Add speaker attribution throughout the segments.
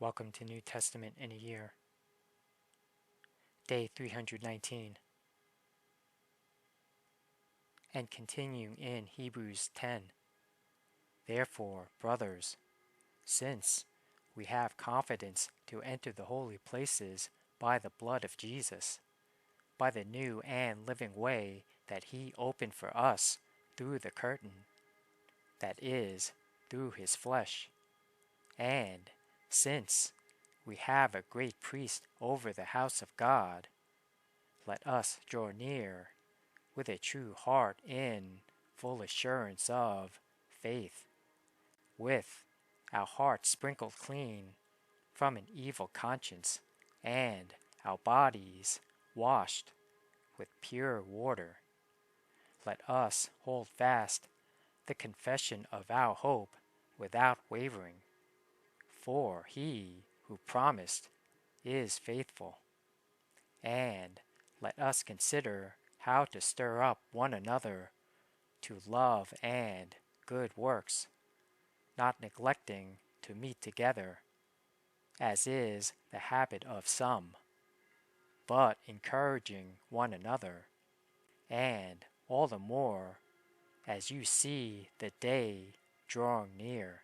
Speaker 1: Welcome to New Testament in a Year, Day 319, and continuing in Hebrews 10. Therefore, brothers, since we have confidence to enter the holy places by the blood of Jesus, by the new and living way that He opened for us through the curtain, that is, through His flesh, and since we have a great priest over the house of God, let us draw near with a true heart in full assurance of faith, with our hearts sprinkled clean from an evil conscience, and our bodies washed with pure water. Let us hold fast the confession of our hope without wavering, for He who promised is faithful. And let us consider how to stir up one another to love and good works, not neglecting to meet together, as is the habit of some, but encouraging one another, and all the more as you see the day drawing near.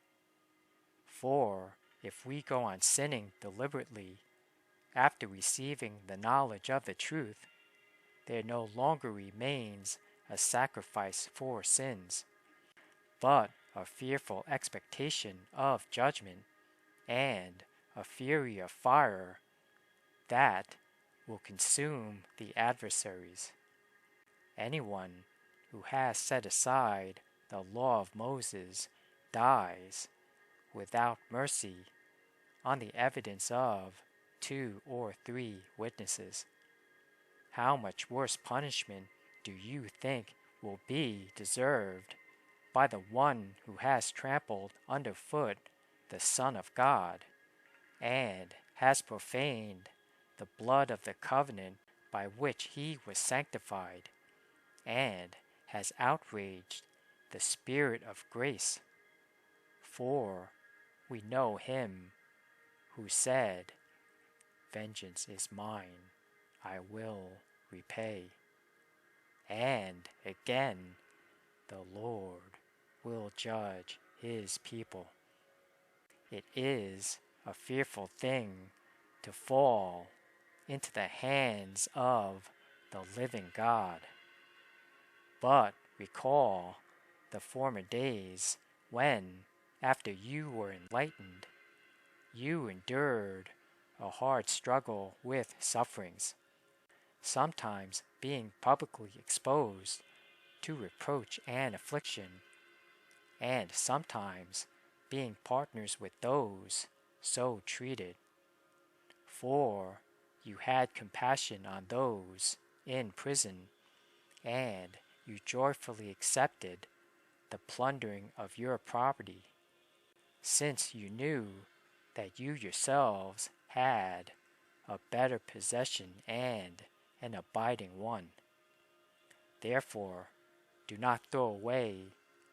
Speaker 1: For if we go on sinning deliberately after receiving the knowledge of the truth, there no longer remains a sacrifice for sins, but a fearful expectation of judgment and a fury of fire that will consume the adversaries. Anyone who has set aside the law of Moses dies without mercy on the evidence of 2 or 3 witnesses. How much worse punishment do you think will be deserved by the one who has trampled underfoot the Son of God, and has profaned the blood of the covenant by which He was sanctified, and has outraged the Spirit of grace? For we know Him who said, "Vengeance is mine, I will repay." And again, the Lord will judge His people. It is a fearful thing to fall into the hands of the living God. But recall the former days when, after you were enlightened, you endured a hard struggle with sufferings, sometimes being publicly exposed to reproach and affliction, and sometimes being partners with those so treated. For you had compassion on those in prison, and you joyfully accepted the plundering of your property, since you knew that you yourselves had a better possession and an abiding one. Therefore, do not throw away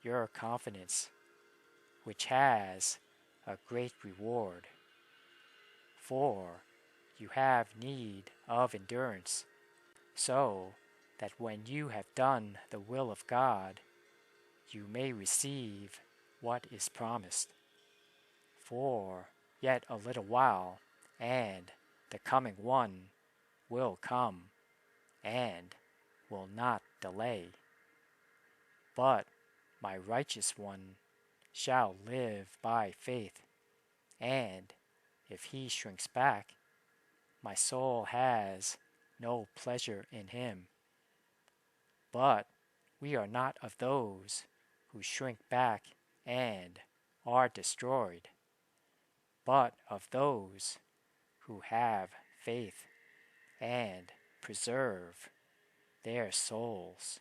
Speaker 1: your confidence, which has a great reward. For you have need of endurance, so that when you have done the will of God, you may receive what is promised. For yet a little while, and the coming One will come, and will not delay. But my righteous one shall live by faith, and if he shrinks back, my soul has no pleasure in him. But we are not of those who shrink back and are destroyed, but of those who have faith and preserve their souls.